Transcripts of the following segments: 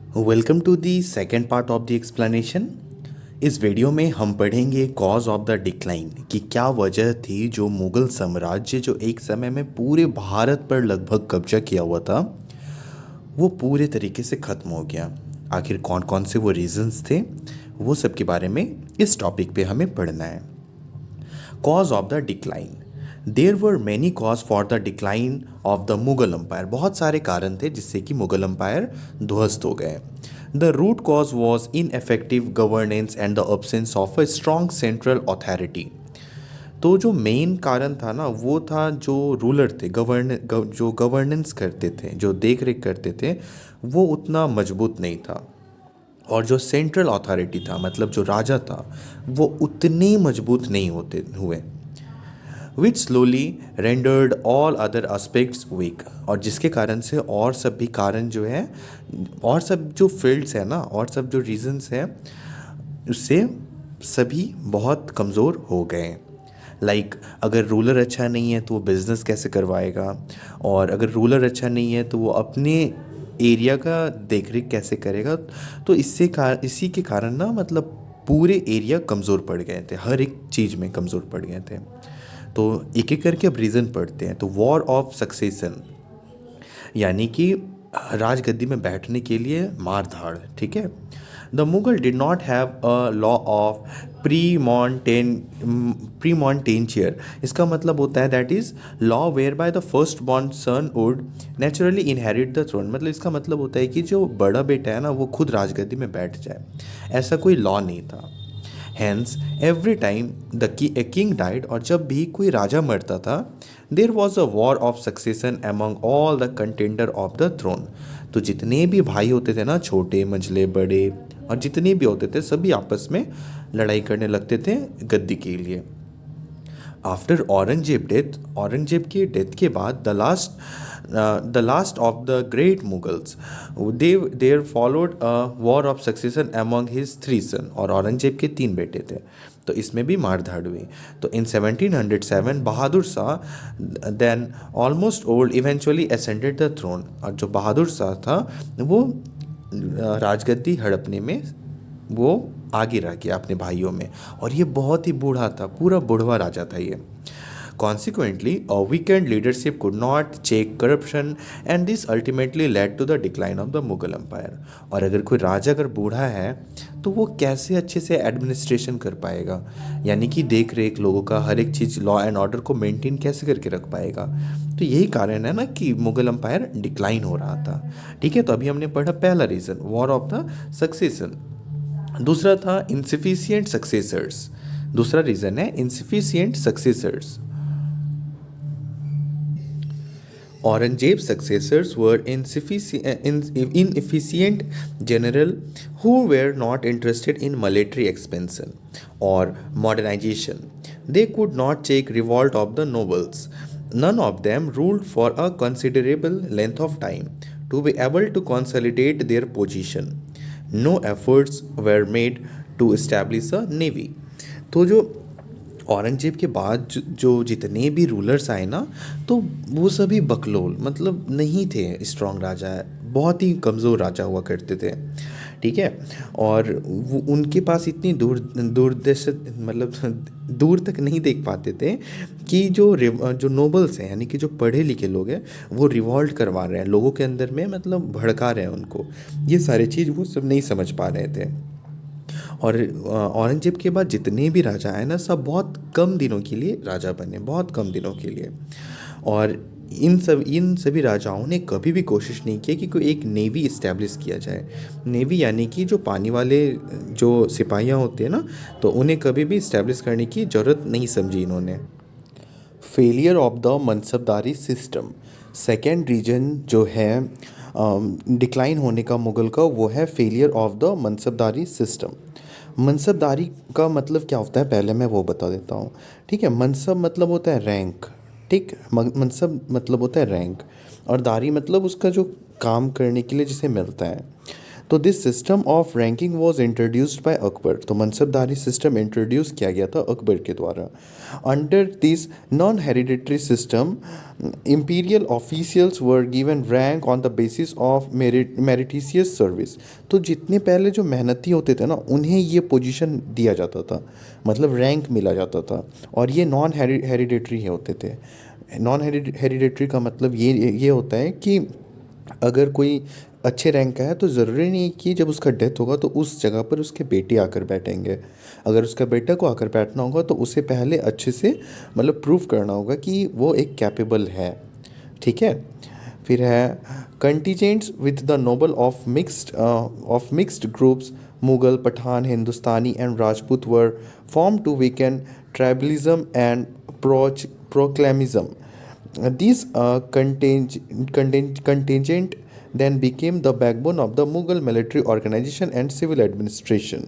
Welcome to the second part of the explanation. इस video में हम पढ़ेंगे कॉज ऑफ द डिक्लाइन कि क्या वजह थी जो मुग़ल साम्राज्य जो एक समय में पूरे भारत पर लगभग कब्जा किया हुआ था वो पूरे तरीके से ख़त्म हो गया। आखिर कौन कौन से वो रीजंस थे वो सब के बारे में इस टॉपिक पे हमें पढ़ना है। Cause of the decline. There were many cause for the decline of the Mughal empire. बहुत सारे कारण थे जिससे कि मुगल अम्पायर ध्वस्त हो गए। The root cause was ineffective governance and the absence of a strong central authority. तो जो मेन कारण था ना वो था जो रूलर थे जो गवर्नेंस करते थे, जो देख रेख करते थे, वो उतना मजबूत नहीं था। और जो सेंट्रल अथॉरिटी था मतलब जो राजा था वो उतने मजबूत नहीं होते हुए, which slowly rendered all other aspects weak. और जिसके कारण से और सब भी कारण जो है और सब जो फील्ड्स है ना और सब जो रीजंस हैं उससे सभी बहुत कमज़ोर हो गए। लाइक अगर रूलर अच्छा नहीं है तो वो बिज़नेस कैसे करवाएगा, और अगर रूलर अच्छा नहीं है तो वो अपने एरिया का देख रेख कैसे करेगा। तो इसी के कारण ना मतलब पूरे एरिया कमज़ोर पड़ गए थे, हर एक चीज़ में कमज़ोर पड़ गए थे। तो एक एक करके अब रीज़न पढ़ते हैं। तो वॉर ऑफ सक्सेशन यानी कि राजगद्दी में बैठने के लिए मार धाड़, ठीक है। The Mughal did not have a law of primogeniture. इसका मतलब होता है that is law whereby the first born son would naturally inherit the throne. मतलब इसका मतलब होता है कि जो बड़ा बेटा है ना वो खुद राजगद्दी में बैठ जाए, ऐसा कोई लॉ नहीं था। Hence every time the king died, और जब भी कोई राजा मरता था there was a war of succession among all the contender of the throne. तो जितने भी भाई होते थे ना, छोटे मंझले बड़े और जितने भी होते थे सभी आपस में लड़ाई करने लगते थे गद्दी के लिए। आफ्टर औरंगजेब के डेथ के बाद the last of the great Mughals there followed a war of succession among his 3 son. और औरंगजेब के 3 बेटे थे तो इसमें भी मार धाड़ हुई। तो in 1707 Bahadur Shah then almost old eventually ascended the throne. और जो बहादुर शाह था वो राजगद्दी हड़पने में वो आगे रह गया अपने भाइयों में, और ये बहुत ही बूढ़ा था, पूरा बुढ़वा राजा था ये। Consequently, a weakened leadership could not check corruption and this ultimately led to the decline of the Mughal Empire। और अगर कोई राजा अगर बूढ़ा है तो वो कैसे अच्छे से एडमिनिस्ट्रेशन कर पाएगा, यानी कि देख रेख लोगों का हर एक चीज़ लॉ एंड ऑर्डर को मेंटेन कैसे करके रख पाएगा। तो यही कारण है ना कि मुगल एम्पायर डिक्लाइन हो रहा था। ठीक है, तो अभी हमने पढ़ा पहला reason war of the succession. दूसरा था इनसफिशिएंट सक्सेसर्स। दूसरा रीज़न है insufficient successors. Aurangzeb's successors were inefficient general who were not interested in military expansion or modernization. They could not check revolt of the nobles. None of them ruled for a considerable length of time to be able to consolidate their position. No efforts were made to establish a navy. तो जो औरंगजेब के बाद जो जितने भी rulers आए ना तो वो सभी बकलोल मतलब नहीं थे, स्ट्रॉन्ग राजा है, बहुत ही कमज़ोर राजा हुआ करते थे। ठीक है, और वो उनके पास इतनी दूरदर्श मतलब दूर तक नहीं देख पाते थे कि जो नोबल्स हैं यानी कि जो पढ़े लिखे लोग हैं वो रिवॉल्ट करवा रहे हैं लोगों के अंदर में, मतलब भड़का रहे हैं उनको, ये सारी चीज़ वो सब नहीं समझ पा रहे थे। और औरंगजेब के बाद जितने भी राजा आए ना सब बहुत कम दिनों के लिए राजा बने, बहुत कम दिनों के लिए। और इन सभी राजाओं ने कभी भी कोशिश नहीं की कि कोई एक नेवी इस्टेब्लिश किया जाए। नेवी यानी कि जो पानी वाले जो सिपाहियाँ होते हैं ना तो उन्हें कभी भी इस्टेब्लिश करने की ज़रूरत नहीं समझी इन्होंने। Failure of the mansabdari system. Second reason जो है डिक्लाइन होने का मुगल का वो है failure of the mansabdari system. Mansabdari का मतलब क्या होता है पहले मैं वो बता देता हूँ। ठीक है, मनसब मतलब होता है रैंक, ठीक, मनसब मतलब होता है रैंक, और दारी मतलब उसका जो काम करने के लिए जिसे मिलता है। तो this system of ranking was introduced by Akbar, तो मनसबदारी सिस्टम इंट्रोड्यूस किया गया था अकबर के द्वारा। Under this non hereditary system imperial officials were given rank on the basis of meritorious service। तो जितने पहले जो मेहनती होते थे ना उन्हें ये पोजीशन दिया जाता था, मतलब रैंक मिला जाता था, और ये नॉन हेरिडिटरी होते थे। नॉन हेरिडिटरी का मतलब ये होता है कि अगर कोई अच्छे रैंक का है तो ज़रूरी नहीं कि जब उसका डेथ होगा तो उस जगह पर उसके बेटे आकर बैठेंगे। अगर उसका बेटा को आकर बैठना होगा तो उसे पहले अच्छे से मतलब प्रूव करना होगा कि वो एक कैपेबल है। ठीक है। फिर है contingents with the noble of mixed groups, Mughal, Pathan, Hindustani and Rajput were form to weaken tribalism and proclamism. These contingent then became the backbone of the Mughal military organization and civil administration.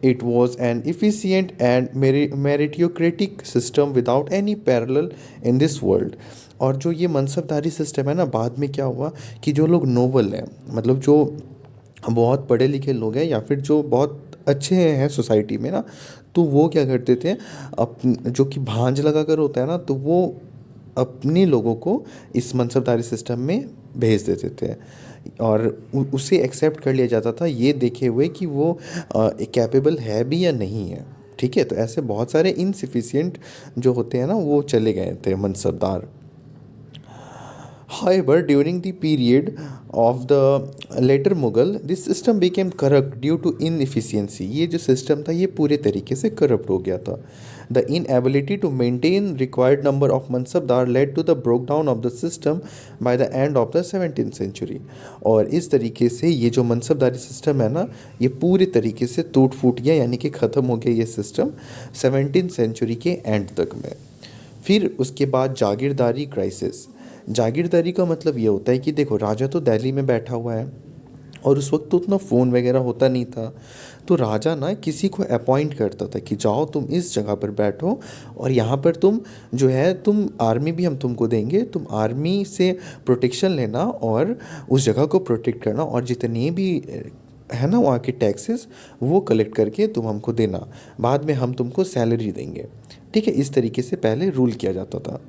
It was an efficient and meritocratic system without any parallel in this world. और जो ये मनसबदारी system है ना, बाद में क्या हुआ कि जो लोग नोबल हैं, मतलब जो बहुत पढ़े लिखे लोग हैं या फिर जो बहुत अच्छे हैं सोसाइटी में ना, तो वो क्या करते थे, जो कि भांज लगा कर होता है ना, तो वो अपने लोगों को इस मनसबदारी सिस्टम में भेज देते थे और उसे एक्सेप्ट कर लिया जाता था ये देखे हुए कि वो कैपेबल है भी या नहीं है। ठीक है। तो ऐसे बहुत सारे इनसफिशिएंट जो होते हैं ना वो चले गए थे mansabdar. However, during the period of the later Mughal, this system became corrupt due to inefficiency। ये जो सिस्टम था ये पूरे तरीके से करप्ट हो गया था। The inability to maintain required number of mansabdar led to the breakdown of the system by the end of the 17th century। और इस तरीके से ये जो मनसबदारी सिस्टम है ना ये पूरे तरीके से टूट फूट गया, यानी कि ख़त्म हो गया ये सिस्टम 17th सेंचुरी के एंड तक में। फिर उसके बाद जागीरदारी क्राइसिस। जागीरदारी का मतलब ये होता है कि देखो राजा तो दिल्ली में बैठा हुआ है और उस वक्त तो उतना फ़ोन वगैरह होता नहीं था, तो राजा ना किसी को अपॉइंट करता था कि जाओ तुम इस जगह पर बैठो और यहाँ पर तुम जो है तुम आर्मी भी हम तुमको देंगे, तुम आर्मी से प्रोटेक्शन लेना और उस जगह को प्रोटेक्ट करना और जितने भी है ना वहाँ के टैक्सेस वो कलेक्ट करके तुम हमको देना, बाद में हम तुमको सैलरी देंगे। ठीक है। इस तरीके से पहले रूल किया जाता था,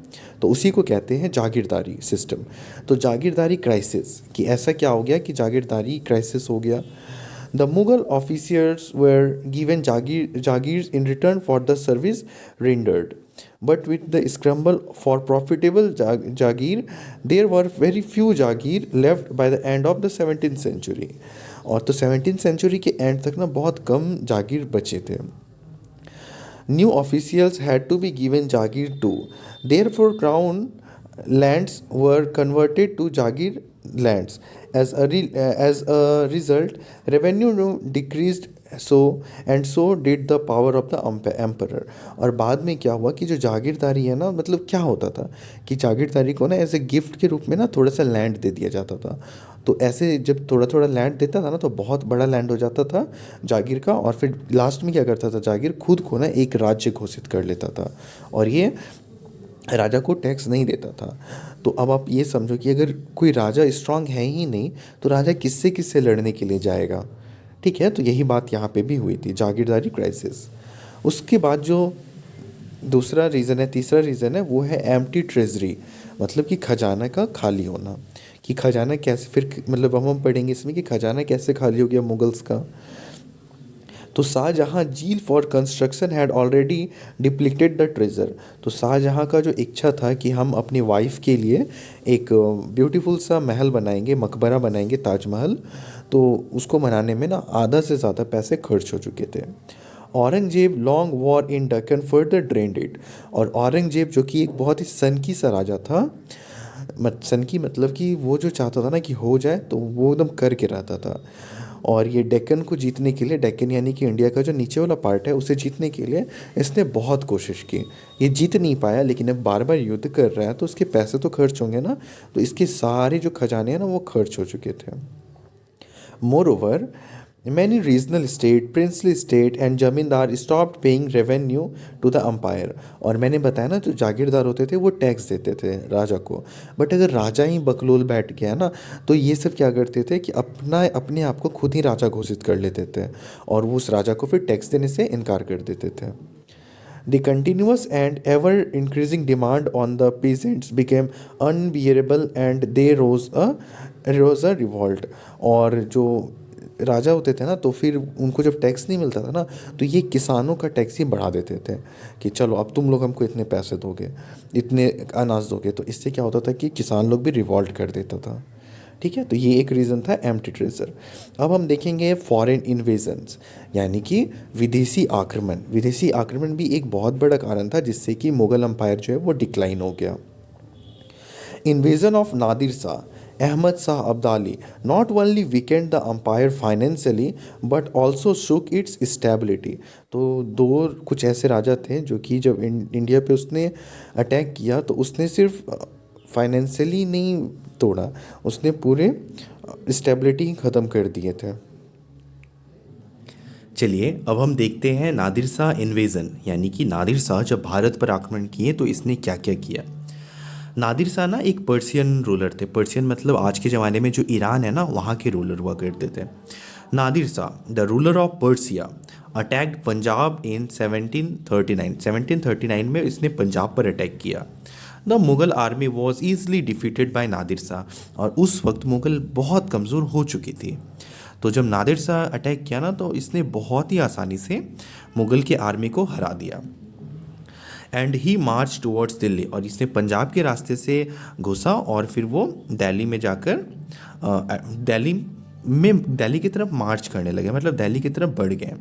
तो उसी को कहते हैं जागीरदारी सिस्टम। तो जागीरदारी क्राइसिस कि ऐसा क्या हो गया कि जागीरदारी क्राइसिस हो गया। The Mughal officers were given jagirs in return for the service rendered, but with the scramble for profitable jagir there were very few jagir left by the end of the 17th century। और तो 17th century के and तक ना बहुत कम जागीर बचे थे। New officials had to be given jagir to, therefore crown lands were converted to Jagir lands। As a result, revenue decreased, so did the power of the emperor। और बाद में क्या हुआ कि जो जागीरदारी है ना, मतलब क्या होता था कि जागीरदारी को ना ऐसे गिफ्ट के रूप में ना थोड़ा सा लैंड दे दिया जाता था। तो ऐसे जब थोड़ा थोड़ा लैंड देता था ना तो बहुत बड़ा लैंड हो जाता था जागीर का, और फिर लास्ट में क्या करता था जागीर खुद को ना एक राज्य घोषित कर लेता था और ये राजा को टैक्स नहीं देता था। तो अब आप ये समझो कि अगर कोई राजा स्ट्रांग है ही नहीं तो राजा किससे किससे लड़ने के लिए जाएगा। ठीक है। तो यही बात यहाँ पे भी हुई थी, जागीरदारी क्राइसिस। उसके बाद जो दूसरा रीज़न है, तीसरा रीज़न है, वो है एम्प्टी ट्रेजरी, मतलब कि खजाना का खाली होना। कि खजाना कैसे, फिर मतलब हम पढ़ेंगे इसमें कि खजाना कैसे खाली हो गया मुगल्स का। तो शाहजहाँ झील for construction had already depleted the treasure. तो शाहजहाँ का जो इच्छा था कि हम अपनी वाइफ के लिए एक ब्यूटीफुल सा महल बनाएंगे, मकबरा बनाएंगे, ताजमहल, तो उसको बनाने में ना आधा से ज़्यादा पैसे खर्च हो चुके थे। Aurangzeb long war in Deccan further drained it. और औरंगजेब जो कि एक बहुत ही सनकी सा राजा था, सनकी मतलब कि वो जो चाहता था ना कि हो जाए तो वो एकदम करके रहता था। और ये डेक्कन को जीतने के लिए, डेक्कन यानी कि इंडिया का जो नीचे वाला पार्ट है, उसे जीतने के लिए इसने बहुत कोशिश की। ये जीत नहीं पाया, लेकिन अब बार बार युद्ध कर रहा है तो उसके पैसे तो खर्च होंगे ना, तो इसके सारे जो खजाने हैं ना वो खर्च हो चुके थे। More over Many regional state, princely state and जमींदार stopped paying revenue to the empire। और मैंने बताया ना, जो जागीरदार होते थे वो टैक्स देते थे राजा को। बट अगर राजा ही बकलोल बैठ गया ना, तो ये सब क्या करते थे कि अपने आप को खुद ही राजा घोषित कर लेते थे, और वो उस राजा को फिर टैक्स देने से इनकार कर देते थे। The continuous and ever increasing demand on the peasants became unbearable and they rose a revolt। और जो राजा होते थे ना, तो फिर उनको जब टैक्स नहीं मिलता था ना, तो ये किसानों का टैक्स ही बढ़ा देते थे कि चलो अब तुम लोग हमको इतने पैसे दोगे, इतने अनाज दोगे। तो इससे क्या होता था कि किसान लोग भी रिवॉल्ट कर देता था। ठीक है, तो ये एक रीज़न था एम्प्टी ट्रेजर। अब हम देखेंगे फॉरेन इन्वेजन्स, यानी कि विदेशी आक्रमण। विदेशी आक्रमण भी एक बहुत बड़ा कारण था जिससे कि मुग़ल अम्पायर जो है वो डिक्लाइन हो गया। Invasion of Nadir Shah, Ahmad Shah Abdali not only weakened the empire financially but also shook its stability। तो दो कुछ ऐसे राजा थे जो कि जब इंडिया पे उसने अटैक किया तो उसने सिर्फ फाइनेंशियली नहीं तोड़ा, उसने पूरे स्टेबिलिटी ख़त्म कर दिए थे। चलिए अब हम देखते हैं नादिर शाह इन्वेजन, यानी कि नादिर शाह जब भारत पर आक्रमण किए तो इसने क्या क्या किया। नादिर शाह ना एक पर्शियन रूलर थे। पर्शियन मतलब आज के ज़माने में जो ईरान है ना, वहाँ के रूलर हुआ करते थे। Nadir Shah the ruler of Persia attacked Punjab in 1739। 1739 में इसने पंजाब पर अटैक किया। The Mughal army was easily defeated by Nadir Shah, और उस वक्त मुग़ल बहुत कमज़ोर हो चुकी थी। तो जब नादिर शाह अटैक किया ना, तो इसने बहुत ही आसानी से मुग़ल की आर्मी को हरा दिया। And he March towards Delhi, और इसने पंजाब के रास्ते से घुसा और फिर वो दिल्ली में जाकर दिल्ली की तरफ मार्च करने लगे, मतलब दिल्ली की तरफ बढ़ गए।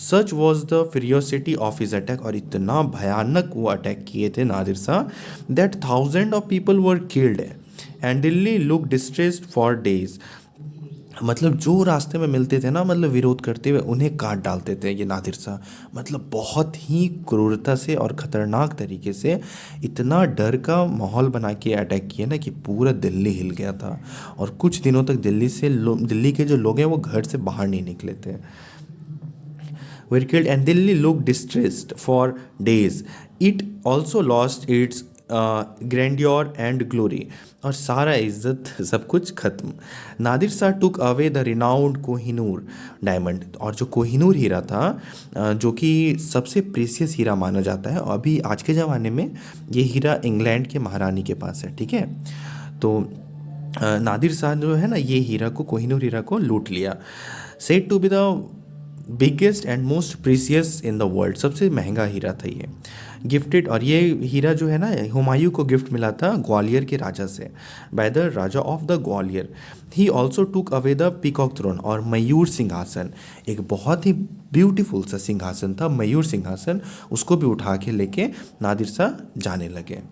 Such was the furiosity of his attack, और इतना भयानक वो अटैक किए थे Nadir Shah, that thousand of people were killed and Delhi look distressed for days. मतलब जो रास्ते में मिलते थे ना, मतलब विरोध करते हुए, उन्हें काट डालते थे ये नादिर शाह। मतलब बहुत ही क्रूरता से और ख़तरनाक तरीके से इतना डर का माहौल बना के अटैक किया ना कि पूरा दिल्ली हिल गया था, और कुछ दिनों तक दिल्ली के जो लोग हैं वो घर से बाहर नहीं निकले थे। Were killed and Delhi looked distressed for days. It also lost its grandeur and glory, और सारा इज्जत सब कुछ खत्म। नादिर शाह टुक away the renowned Kohinoor diamond, और जो कोहिनूर हीरा था, जो कि सबसे प्रीसियस हीरा माना जाता है, अभी आज के ज़माने में ये हीरा इंग्लैंड के महारानी के पास है। ठीक है, तो नादिर शाह जो है ना, ये हीरा को, कोहिनूर हीरा को लूट लिया। Said to be the biggest and most precious in the world, सबसे महंगा हीरा था ये। गिफ्टेड, और ये हीरा जो है ना, हुमायूं को गिफ्ट मिला था ग्वालियर के राजा से, by the raja of the Gwalior. He also took away the peacock throne, और मयूर सिंहासन, एक बहुत ही ब्यूटीफुल सा सिंहासन था मयूर सिंहासन, उसको भी उठा के लेके नादिर शाह जाने लगे।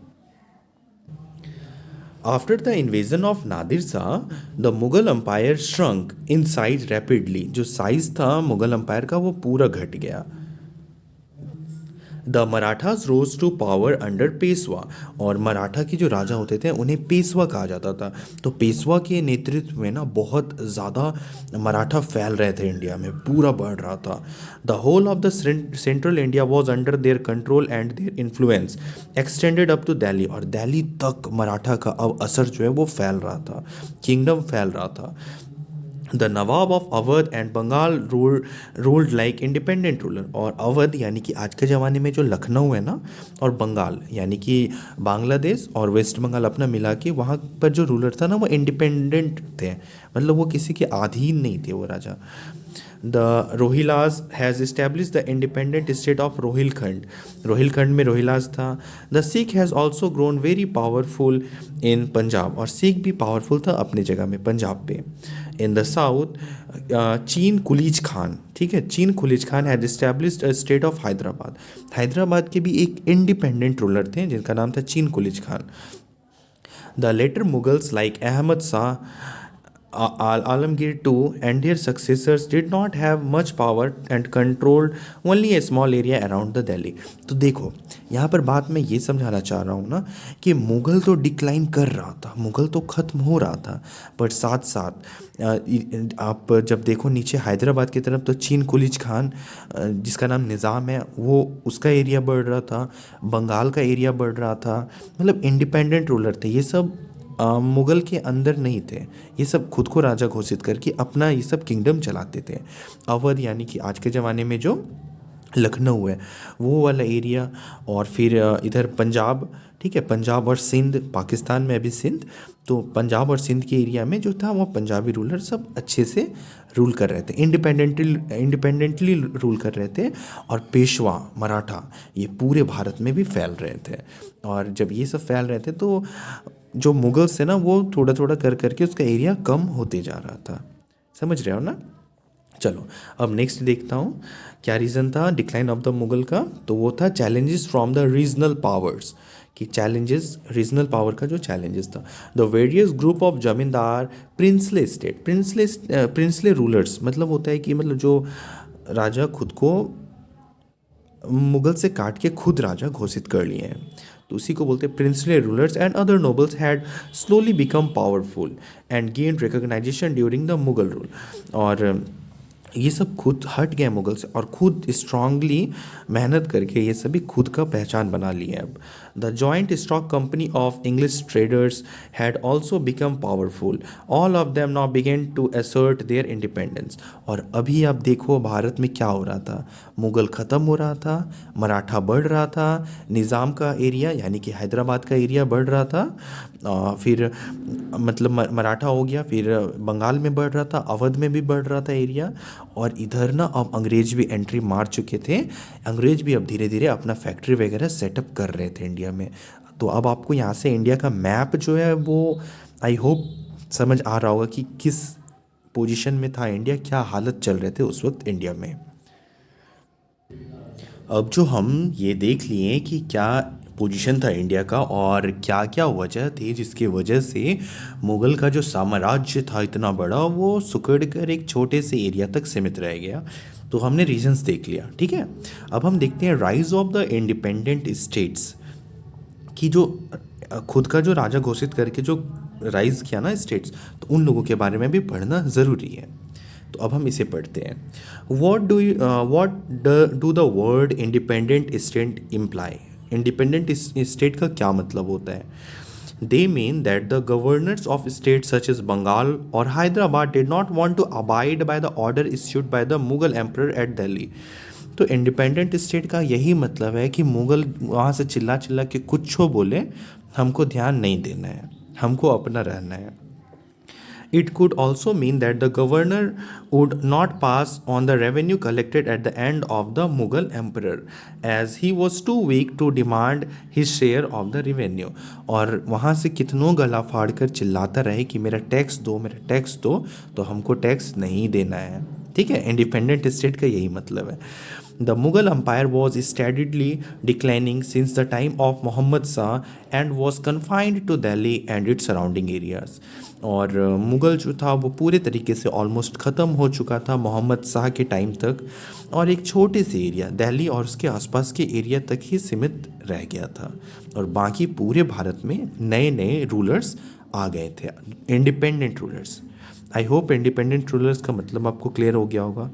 After the invasion of Nadir Shah the Mughal empire shrunk in size rapidly, जो साइज़ था मुग़ल अम्पायर का वो पूरा घट गया। The Marathas rose to power under Peshwa, और मराठा के जो राजा होते थे उन्हें पेशवा कहा जाता था। तो पेशवा के नेतृत्व में ना बहुत ज़्यादा मराठा फैल रहे थे इंडिया में, पूरा बढ़ रहा था। The whole of the central India was under their control and their influence extended up to Delhi, और दिल्ली तक मराठा का अब असर जो है वो फैल रहा था, किंगडम फैल रहा था। The nawab of Awadh and Bengal ruled like independent ruler, और अवध यानी कि आज के ज़माने में जो लखनऊ है ना, और बंगाल यानी कि बांग्लादेश और वेस्ट बंगाल अपना मिला के, वहाँ पर जो रूलर था ना वो इंडिपेंडेंट थे, मतलब वो किसी के अधीन नहीं थे वो राजा। The Rohillas has establish the independent state of Rohilkhand, Rohilkhand में रोहिलाज था। The Sikh has also grown very powerful in Punjab, और सिख भी पावरफुल था अपनी जगह में पंजाब पे। इन द साउथ चीन कुलीज खान, ठीक है, चीन Qilich Khan had established a state of Hyderabad, Hyderabad के भी एक इंडिपेंडेंट रूलर थे जिनका नाम था Chin Qilich Khan. The later Mughals like Ahmad Shah Alamgir II and their successors did not have much power and controlled only a small area around the Delhi. तो देखो यहाँ पर बात मैं ये समझाना चाह रहा हूँ ना कि मुग़ल तो डिक्लाइन कर रहा था, मुग़ल तो ख़त्म हो रहा था, पर साथ साथ आप जब देखो नीचे हैदराबाद की तरफ तो चीन कुलिज खान जिसका नाम निज़ाम है वो उसका एरिया बढ़ रहा था, बंगाल का एरिया बढ़ रहा था, मतलब इंडिपेंडेंट रूलर थे ये सब। मुग़ल के अंदर नहीं थे, ये सब खुद को राजा घोषित करके अपना ये सब किंगडम चलाते थे। अवध यानी कि आज के ज़माने में जो लखनऊ है वो वाला एरिया, और फिर इधर पंजाब, ठीक है, पंजाब और सिंध, पाकिस्तान में अभी सिंध, तो पंजाब और सिंध के एरिया में जो था वो पंजाबी रूलर सब अच्छे से रूल कर रहे थे, इंडिपेंडेंटली रूल कर रहे थे। और पेशवा मराठा ये पूरे भारत में भी फैल रहे थे, और जब ये सब फैल रहे थे तो जो मुगल्स थे ना वो थोड़ा थोड़ा कर करके उसका एरिया कम होते जा रहा था। समझ रहे हो ना? चलो अब नेक्स्ट देखता हूँ क्या रीज़न था डिक्लाइन ऑफ द मुगल का। तो वो था challenges from the regional powers, कि चैलेंजेस रीजनल पावर का जो चैलेंजेस था। द वेरियस ग्रुप ऑफ जमींदार प्रिंसले स्टेट, प्रिंसले रूलर्स मतलब होता है कि मतलब जो राजा खुद को मुगल से काट के खुद राजा घोषित कर लिए हैं, तो उसी को बोलते हैं princely rulers. And other nobles had slowly become powerful and gain recognisation during the Mughal rule. और ये सब खुद हट गए मुगल से और खुद स्ट्रांगली मेहनत करके ये सभी खुद का पहचान बना लिए अब। The joint stock company of English traders had also become powerful, all of them now began to assert their independence. और अभी आप देखो भारत में क्या हो रहा था, मुगल ख़त्म हो रहा था, मराठा बढ़ रहा था, निज़ाम का एरिया यानी कि हैदराबाद का एरिया बढ़ रहा था, फिर मतलब मराठा हो गया, फिर बंगाल में बढ़ रहा था, अवध में भी बढ़ रहा था एरिया, और इधर ना अब अंग्रेज भी एंट्री मार चुके थे। अंग्रेज भी अब धीरे धीरे अपना फैक्ट्री वगैरह सेटअप कर रहे थे इंडिया में। तो अब आपको यहाँ से इंडिया का मैप जो है वो आई होप समझ आ रहा होगा कि किस पोजीशन में था इंडिया, क्या हालत चल रहे थे उस वक्त इंडिया में। अब जो हम ये देख लिए कि क्या पोजीशन था इंडिया का और क्या क्या वजह थी जिसकी वजह से मुग़ल का जो साम्राज्य था इतना बड़ा वो सिकुड़ कर एक छोटे से एरिया तक सीमित रह गया, तो हमने रीजंस देख लिया। ठीक है, अब हम देखते हैं rise of the independent states की, जो खुद का जो राजा घोषित करके जो राइज किया ना स्टेट्स, तो उन लोगों के बारे में भी पढ़ना ज़रूरी है। तो अब हम इसे पढ़ते हैं। What do the word independent state imply? Independent state का क्या मतलब होता है? They mean that the governors of state such as Bengal और Hyderabad did not want to abide by the order issued by the Mughal emperor at Delhi. तो independent state का यही मतलब है कि मुगल वहाँ से चिल्ला चिल्ला के कुछ बोले, हमको ध्यान नहीं देना है, हमको अपना रहना है। It could also mean that the governor would not pass on the revenue collected at the end of the Mughal emperor, as he was too weak to demand his share of the revenue। और वहाँ से कितनों गला फाड़ कर चिल्लाता रहे कि मेरा टैक्स दो, मेरा टैक्स दो, तो हमको टैक्स नहीं देना है। ठीक है, इंडिपेंडेंट स्टेट का यही मतलब है। The Mughal Empire was steadily declining since the time of Muhammad Shah and was confined to Delhi and its surrounding areas। और मुग़ल जो था वो पूरे तरीके से ऑलमोस्ट ख़त्म हो चुका था मोहम्मद शाह के टाइम तक, और एक छोटे से एरिया दिल्ली और उसके आसपास के एरिया तक ही सीमित रह गया था, और बाकी पूरे भारत में नए नए रूलर्स आ गए थे, independent rulers. I hope independent rulers का मतलब आपको क्लियर हो गया होगा।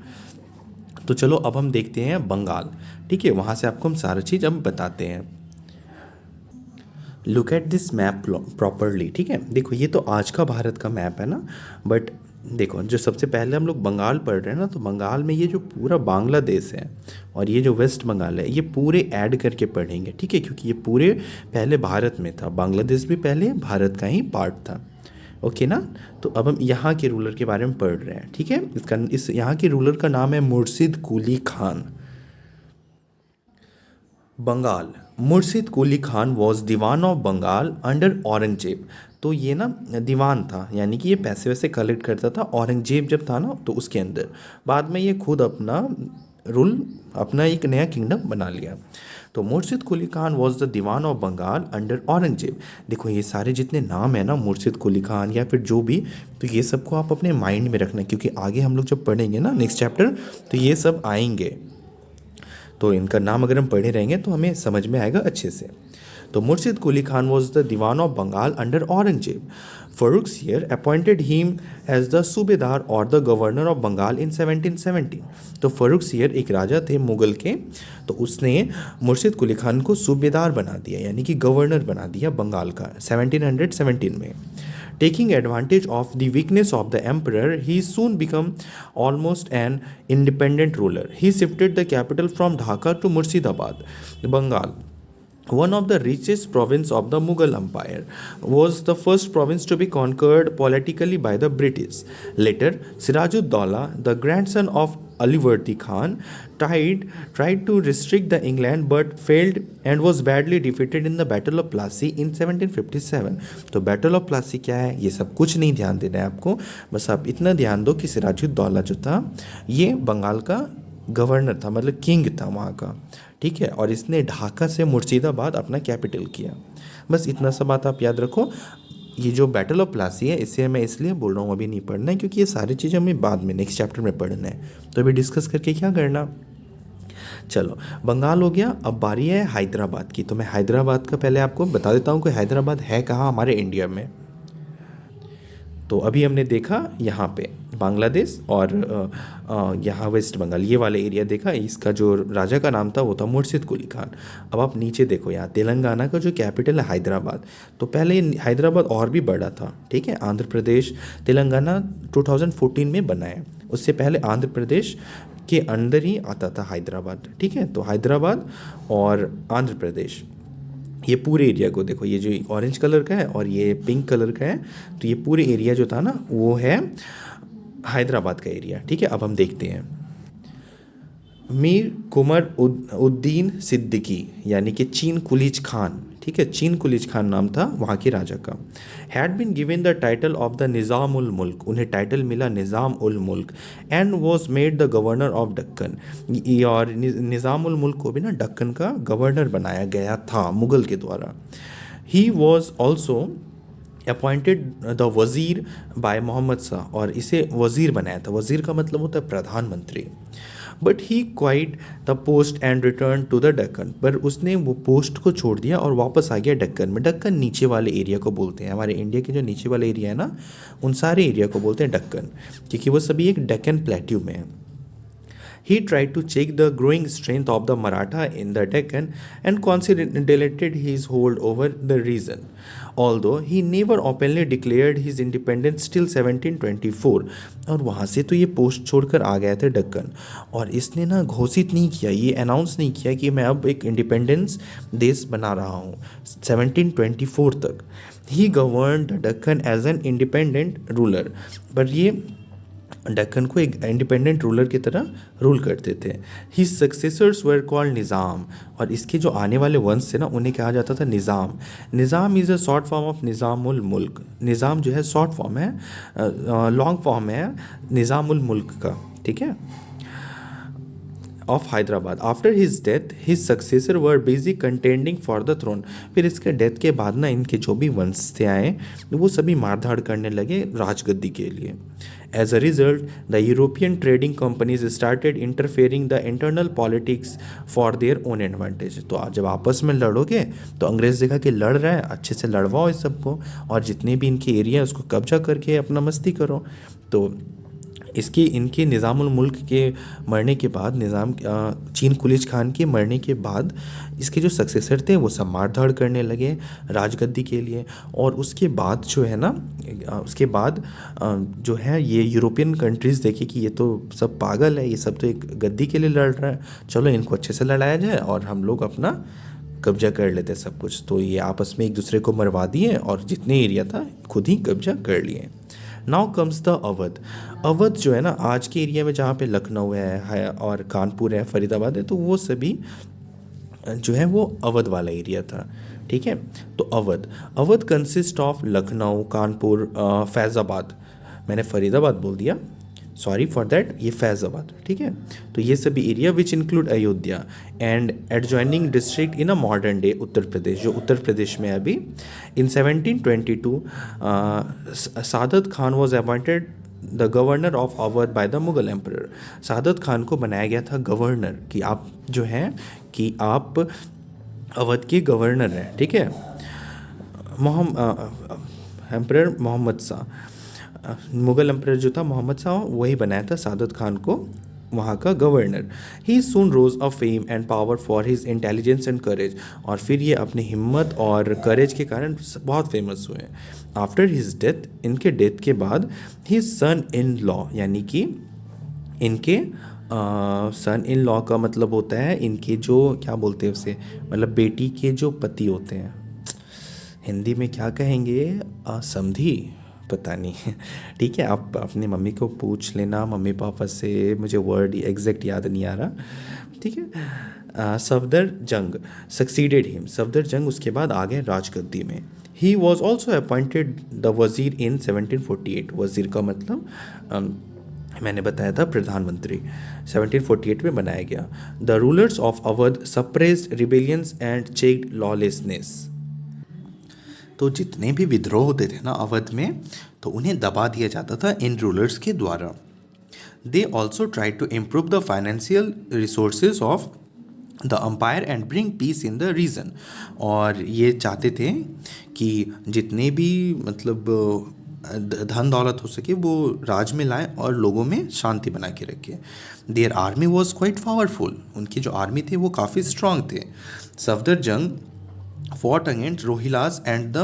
तो चलो अब हम देखते हैं बंगाल। ठीक है, वहाँ से आपको हम सारा चीज़ अब बताते हैं। Look at this map properly. ठीक है, देखो ये तो आज का भारत का मैप है ना, बट देखो जो सबसे पहले हम लोग बंगाल पढ़ रहे हैं ना, तो बंगाल में ये जो पूरा बांग्लादेश है और ये जो वेस्ट बंगाल है ये पूरे ऐड करके पढ़ेंगे। ठीक है, क्योंकि ये पूरे पहले भारत में था, बांग्लादेश भी पहले भारत का ही पार्ट था। ओके ना, तो अब हम यहाँ के रूलर के बारे में पढ़ रहे हैं। ठीक है, इस यहाँ के रूलर का नाम है मुर्शिद Quli Khan. Bengal, Murshid Quli Khan was diwan of Bengal under Aurangzeb. तो ये ना दीवान था, यानी कि ये पैसे वैसे कलेक्ट करता था औरंगजेब जब था ना तो उसके अंदर। बाद में ये खुद अपना रूल अपना एक नया किंगडम बना लिया। तो Murshid Quli Khan was the diwan of Bengal under Aurangzeb. देखो ये सारे जितने नाम है ना, मुर्शिद कुली खान या फिर जो भी, तो ये सबको आप अपने माइंड में रखना, क्योंकि आगे हम लोग जब पढ़ेंगे ना नेक्स्ट चैप्टर, तो ये सब आएंगे। तो इनका नाम अगर हम पढ़े रहेंगे तो हमें समझ में आएगा अच्छे से। तो Murshid Quli Khan was the diwan of Bengal under Aurangzeb. Farrukhsiyar appointed him as the subedar और the governor of Bengal in 1770। तो फर्रुखसियर एक राजा थे मुगल के, तो उसने मुर्शिद कुली खान को सूबेदार बना दिया, यानी कि गवर्नर बना दिया बंगाल का 1717 में। Taking advantage of the weakness of the emperor, he soon became almost an independent ruler. He shifted the capital from Dhaka to Murshidabad, Bengal. One of the richest province of the Mughal Empire, was the first province to be conquered politically by the British. Later, Sirajud-Daulah, the grandson of Alivardi Khan, tried to restrict the England but failed and was badly defeated in the Battle of Plassey in 1757. तो battle of Plassey क्या है, ये सब कुछ नहीं ध्यान देना है आपको, बस आप इतना ध्यान दो कि सिराजुद्दौला जो था ये बंगाल का गवर्नर था, मतलब किंग था वहाँ का, ठीक है। और इसने ढाका से मुर्शिदाबाद अपना कैपिटल किया। बस इतना सा बात आप याद रखो। ये जो बैटल ऑफ प्लासी है, इसे मैं इसलिए बोल रहा हूँ अभी नहीं पढ़ना है, क्योंकि ये सारी चीज़ें हमें बाद में नेक्स्ट चैप्टर में पढ़ना है, तो अभी डिस्कस करके क्या करना। चलो बंगाल हो गया, अब बारी है हैदराबाद की। तो मैं हैदराबाद का पहले आपको बता देता हूँ कि हैदराबाद है कहाँ हमारे इंडिया में। तो अभी हमने देखा यहाँ पे बांग्लादेश और यहाँ वेस्ट बंगाल, ये वाले एरिया देखा। इसका जो राजा का नाम था वो था मुर्शिद कुली खान। अब आप नीचे देखो, यहाँ तेलंगाना का जो कैपिटल है हैदराबाद। तो पहले हैदराबाद और भी बड़ा था, ठीक है। आंध्र प्रदेश तेलंगाना 2014 में बना है, उससे पहले आंध्र प्रदेश के अंदर ही आता था हैदराबाद, ठीक है। तो हैदराबाद और आंध्र प्रदेश, ये पूरे एरिया को देखो, ये जो ऑरेंज कलर का है और ये पिंक कलर का है, तो ये पूरे एरिया जो था ना वो है हैदराबाद का एरिया, ठीक है। अब हम देखते हैं मीर कुमर उद्दीन सिद्दीकी, यानी कि चीन कुलीज खान, ठीक है। चीन कुलीज खान नाम था वहाँ के राजा का। Had been given the title of the Nizam ul Mulk, उन्हें टाइटल मिला Nizam ul Mulk, and was made the governor of Deccan. और निज़ाम उल मुल्क को भी ना दक्कन का गवर्नर बनाया गया था मुगल के द्वारा। He was also appointed the वज़ीर बाय मोहम्मद शाह, और इसे वज़ीर बनाया था। वज़ीर का मतलब होता है प्रधानमंत्री। But he quit the post and return to the Deccan, पर उसने वो पोस्ट को छोड़ दिया और वापस आ गया दक्कन में। दक्कन नीचे वाले एरिया को बोलते हैं, हमारे इंडिया के जो नीचे वाले एरिया है ना, उन सारे एरिया को बोलते हैं दक्कन, क्योंकि वो सभी एक डेक्कन प्लेट्यू में है। He tried to check the growing strength of the Maratha in the Deccan and consolidated his hold over the region. Although he never openly declared his independence till 1724, और वहाँ से तो ये पोस्ट छोड़कर आ गए थे दक्कन, और इसने ना घोषित नहीं किया, ये अनाउंस नहीं किया कि मैं अब एक इंडिपेंडेंस देश बना रहा हूँ 1724 तक। He govern the Deccan as an independent ruler, पर ये दक्कन को एक इंडिपेंडेंट रूलर की तरह रूल करते थे। हिज सक्सेसर्स वर कॉल्ड निज़ाम, और इसके जो आने वाले वंश थे ना उन्हें कहा जाता था निज़ाम। Nizam is a short form of Nizamul Mulk. Nizam जो है शॉर्ट फॉर्म है, लॉन्ग फॉर्म है निज़ामुल मुल्क का, ठीक है, of Hyderabad. After his death his successor were busy contending for the throne. फिर इसके डेथ के बाद ना इनके जो भी वंश थे आए वो सभी मारधाड़ करने लगे राजगद्दी के लिए। As a result, the European trading companies started interfering the internal politics for their own advantage. तो आज जब आपस में लड़ोगे तो अंग्रेज़ देखा कि लड़ रहा है, अच्छे से लड़वाओ इस सबको, और जितने भी इनके एरिया उसको कब्जा करके अपना मस्ती करो। तो इसके इनके निज़ामुल मुल्क के मरने के बाद, चीन कुलीज खान के मरने के बाद इसके जो सक्सेसर थे वो सब मारधाड़ करने लगे राजगद्दी के लिए। और उसके बाद जो है ना, उसके बाद जो है ये यूरोपियन कंट्रीज़ देखे कि ये तो सब पागल है, ये सब तो एक गद्दी के लिए लड़ रहा है, चलो इनको अच्छे से लड़ाया जाए और हम लोग अपना कब्जा कर लेते सब कुछ। तो ये आपस में एक दूसरे को मरवा दिए और जितने एरिया था खुद ही कब्जा कर लिए। Now comes the Awadh. Awadh जो है ना आज के एरिया में जहाँ पे लखनऊ है और कानपुर है, फरीदाबाद है, तो वो सभी जो है वो अवध वाला एरिया था, ठीक है। तो अवध कंसिस्ट ऑफ लखनऊ, कानपुर, फैज़ाबाद, मैंने फरीदाबाद बोल दिया, सॉरी फॉर दैट, ये फैज़ाबाद, ठीक है। तो ये सभी area which include Ayodhya and adjoining district in a modern day Uttar Pradesh, जो उत्तर प्रदेश में है अभी। In 1722 Saadat Khan was appointed the governor of Awadh by the Mughal emperor. Saadat Khan को बनाया गया था गवर्नर, कि आप जो हैं कि आप अवध के गवर्नर हैं, ठीक है। एम्पर मोहम्मद शाह, मुगल एम्पर जो था मोहम्मद शाह, वही बनाया था सादत खान को वहाँ का governor. He soon rose of fame and power for his intelligence and courage, और फिर ये अपनी हिम्मत और करेज के कारण बहुत फेमस हुए हैं। आफ्टर हिज डेथ, इनके डेथ के बाद, हिज सन इन लॉ, यानी कि इनके सन इन लॉ का मतलब होता है इनके जो, क्या बोलते हैं उसे, मतलब बेटी के जो पति होते हैं, हिंदी में क्या कहेंगे, समधी, पता नहीं ठीक है, आप अपनी मम्मी को पूछ लेना, मम्मी पापा से, मुझे वर्ड एग्जैक्ट याद नहीं आ रहा, ठीक है। सफदर जंग सक्सीडेड हिम, सफदर जंग उसके बाद आ गए राजगद्दी में। He was also appointed the वज़ीर इन 1748, वज़ीर का मतलब मैंने बताया था प्रधानमंत्री, 1748 में बनाया गया। The rulers of Awadh suppressed rebellions and checked lawlessness. तो जितने भी विद्रोह होते थे ना अवध में, तो उन्हें दबा दिया जाता था इन रूलर्स के द्वारा। They also try to improve the financial resources of the empire and bring peace in the region. और ये चाहते थे कि जितने भी मतलब धन दौलत हो सके वो राज में लाए और लोगों में शांति बना के रखे। There army was quite powerful, उनकी जो आर्मी थे वो काफ़ी स्ट्रांग थे। सफदर जंग fought against Rohilas and the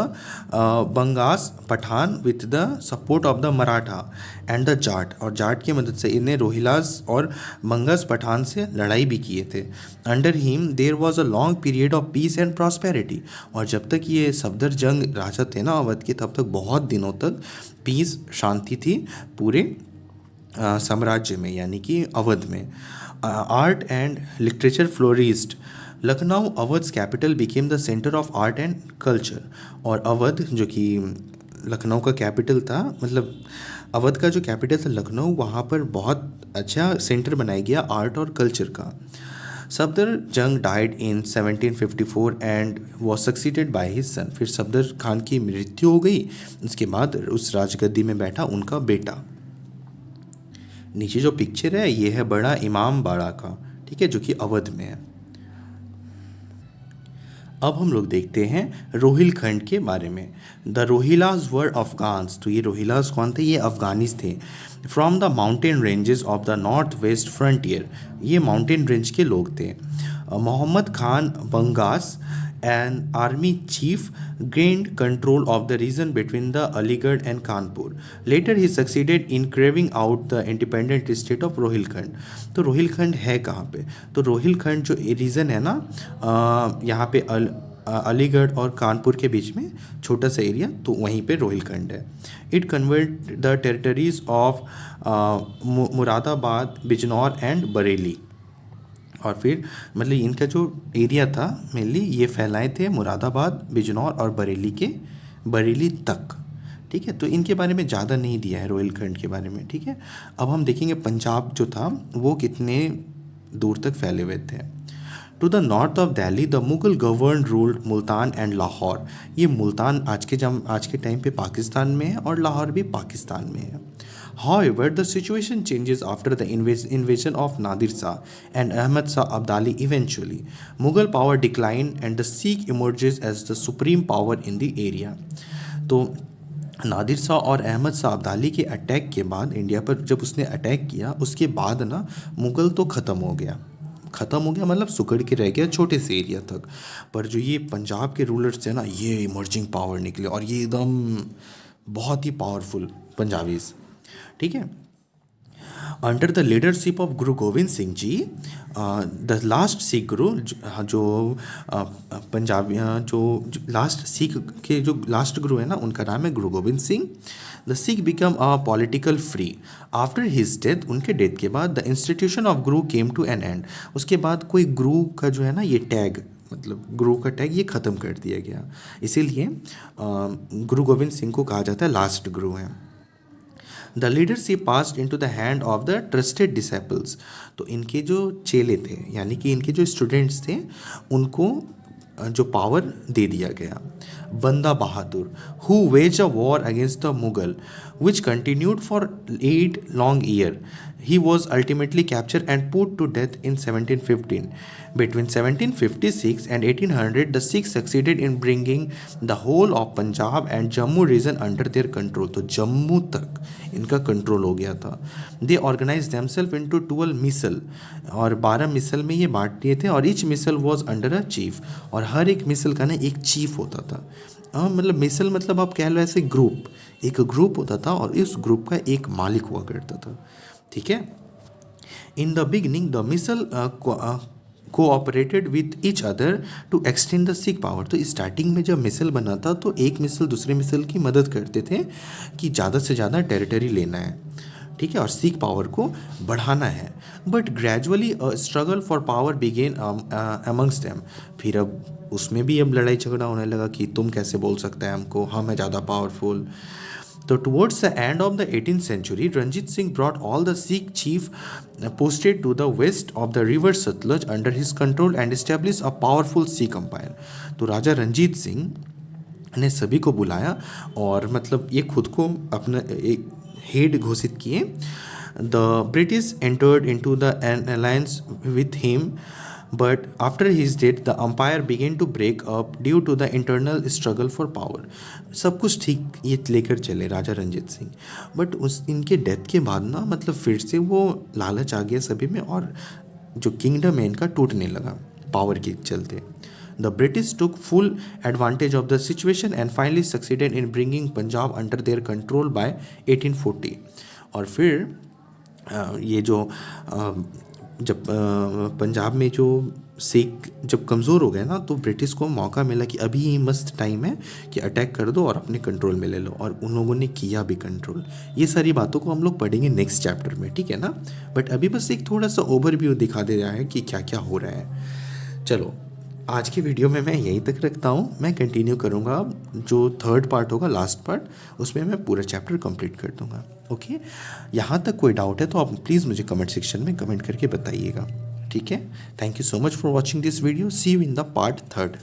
Bangas Pathan with the support of the Maratha and the Jat, और जाट की मदद से इन्हें रोहिलास और बंगास पठान से लड़ाई भी किए थे। Under him there was a long period of peace and prosperity, और जब तक ये सफदर जंग राजा थे ना अवध के, तब तक बहुत दिनों तक पीस, शांति थी पूरे साम्राज्य में, यानी कि अवध में। Art and literature flourished. Lucknow Awadh's capital became the centre of art and culture, और अवध जो कि लखनऊ का कैपिटल था, मतलब अवध का जो कैपिटल था लखनऊ, वहाँ पर बहुत अच्छा सेंटर बनाया गया आर्ट और कल्चर का। सफदर जंग died in 1754 and was succeeded by his son. फिर सफदर खान की मृत्यु हो गई, उसके बाद उस राजगद्दी में बैठा उनका बेटा। नीचे जो पिक्चर है ये है बड़ा इमाम बाड़ा का, ठीक है, जो कि अवध में है। अब हम लोग देखते हैं रोहिलखंड के बारे में। The Rohillas were Afghans. तो ये रोहिलाज कौन थे? ये अफगानीज थे। From the mountain ranges of the north west frontier, ये माउंटेन रेंज के लोग थे। Mohammad Khan बंगास an army chief gained control of the region between the Aligarh and Kanpur. Later he succeeded in carving out the independent state of Rohilkhand. तो रोहिलखंड है कहाँ पे? तो रोहिलखंड जो रीजन है ना, यहाँ पे अलीगढ़ और कानपुर के बीच में छोटा सा एरिया, तो वहीं पे रोहिलखंड है। It convert the territories of Moradabad, Bijnor and Bareilly. और फिर मतलब इनका जो एरिया था मेनली ये फैलाए थे मुरादाबाद, बिजनौर और बरेली तक, ठीक है। तो इनके बारे में ज़्यादा नहीं दिया है रोहिलखंड के बारे में, ठीक है। अब हम देखेंगे पंजाब जो था वो कितने दूर तक फैले हुए थे। To the north of Delhi the Mughal govern ruled Multan and Lahore. ये मुल्तान आज के टाइम पे पाकिस्तान में है और लाहौर भी पाकिस्तान में है। However, the situation changes after the invasion of Nadir Shah and Ahmad Shah Abdali eventually. Mughal power declined and the Sikh emerges as the supreme power in the area. तो नादिर शाह और अहमद शाह अब्दाली के अटैक के बाद, इंडिया पर जब उसने attack किया उसके बाद ना मुग़ल तो ख़त्म हो गया मतलब सुकड़ के रह गया छोटे से एरिया तक। पर जो ये पंजाब के रूलर्स थे ना, ये इमर्जिंग पावर निकले और ये एकदम बहुत ही पावरफुल पंजाबीज़, ठीक है। Under the leadership of Guru Govind Singh ji, the last Sikh गुरु, जो पंजाबी जो लास्ट सिख के जो लास्ट गुरु है ना, उनका नाम है गुरु Govind Singh. The Sikh become a political free. After his death, उनके डेथ के बाद, the institution of Guru came to N and. उसके बाद कोई गुरु का जो है ना ये टैग, मतलब गुरु का टैग ये ख़त्म कर दिया गया। इसीलिए गुरु गोविंद सिंह को कहा जाता है लास्ट गुरु हैं। The leadership passed into the hand of the trusted disciples. तो इनके जो चेले थे यानी कि इनके जो स्टूडेंट्स थे उनको जो पावर दे दिया गया। Banda Bahadur who waged a war against the Mughal which continued for 8 long years. He was ultimately captured and put to death in 1715. Between 1756 and 1800, the Sikhs succeeded in bringing the whole of Punjab and Jammu region under their control. तो जम्मू तक इनका control हो गया था। They organized themselves into 12 मिसल और 12 मिसल में ये बांट दिए थे और each misal was under a chief और हर एक मिसल का ना एक चीफ होता था। मतलब मिसल मतलब आप कह लो ऐसे ग्रुप, एक ग्रुप होता था और इस ग्रुप का एक मालिक हुआ करता था। ठीक है। In the beginning the misl cooperated with each other to extend the Sikh power. तो स्टार्टिंग में जब मिसल बना था तो एक मिसल दूसरे मिसल की मदद करते थे कि ज़्यादा से ज़्यादा टेरिटरी लेना है, ठीक है, और सिख पावर को बढ़ाना है। But gradually struggle for power began amongst them. फिर अब उसमें भी अब लड़ाई झगड़ा होने लगा कि तुम कैसे बोल सकते हैं हमको, हम है ज़्यादा powerful. So towards the end of the 18th century, Ranjit Singh brought all the Sikh chief posted to the west of the river Satluj under his control and established a powerful Sikh empire. तो राजा रंजीत सिंह ने सभी को बुलाया और मतलब ये खुद को अपना एक हेड घोषित किए। The British entered into the an alliance with him. But after his death, the empire began to break up due to the internal struggle for power. सब कुछ ठीक ये लेकर चले राजा रंजीत सिंह, बट उस इनके डेथ के बाद ना मतलब फिर से वो लालच आ गया सभी में और जो किंगडम है इनका टूटने लगा पावर के चलते। The British took full advantage of the situation and finally succeeded in bringing Punjab under their control by 1840. और फिर ये जो जब पंजाब में जो सिख जब कमज़ोर हो गए ना तो ब्रिटिश को मौका मिला कि अभी ये मस्त टाइम है कि अटैक कर दो और अपने कंट्रोल में ले लो, और उन लोगों ने किया भी कंट्रोल। ये सारी बातों को हम लोग पढ़ेंगे नेक्स्ट चैप्टर में, ठीक है ना। बट अभी बस एक थोड़ा सा ओवरव्यू दिखा दे रहा है कि क्या क्या हो रहा है। चलो आज की वीडियो में मैं यहीं तक रखता हूँ। मैं कंटिन्यू करूँगा जो थर्ड पार्ट होगा, लास्ट पार्ट, उसमें मैं पूरा चैप्टर कंप्लीट कर दूँगा। ओके, यहाँ तक कोई डाउट है तो आप प्लीज़ मुझे कमेंट सेक्शन में कमेंट करके बताइएगा, ठीक है। Thank you so much for watching this video. See you in the part 3।